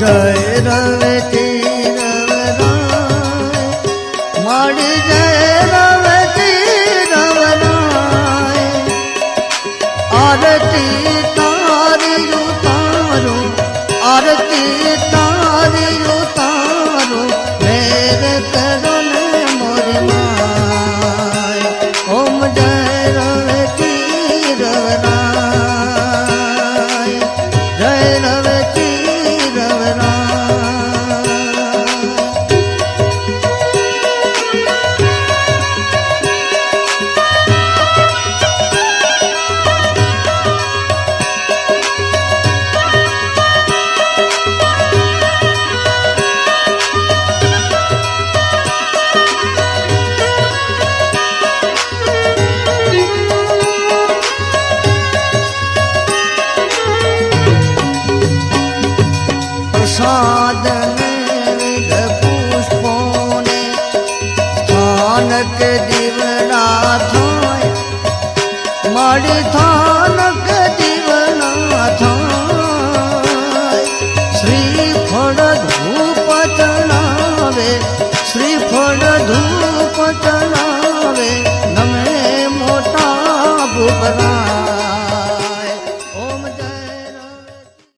જય રવેચી રવરાય મારી જય રવેચી રવરાય આરતી તારી ઉતારો આરતી તારી ઉતારો મેર કરો ને મોરી માય ઓમ જય રવેચી રવરાય જય રવેચી રવરાય સાધને વિધ પુષ્પોને સ્થાનક દીવડા થાય માડી થાય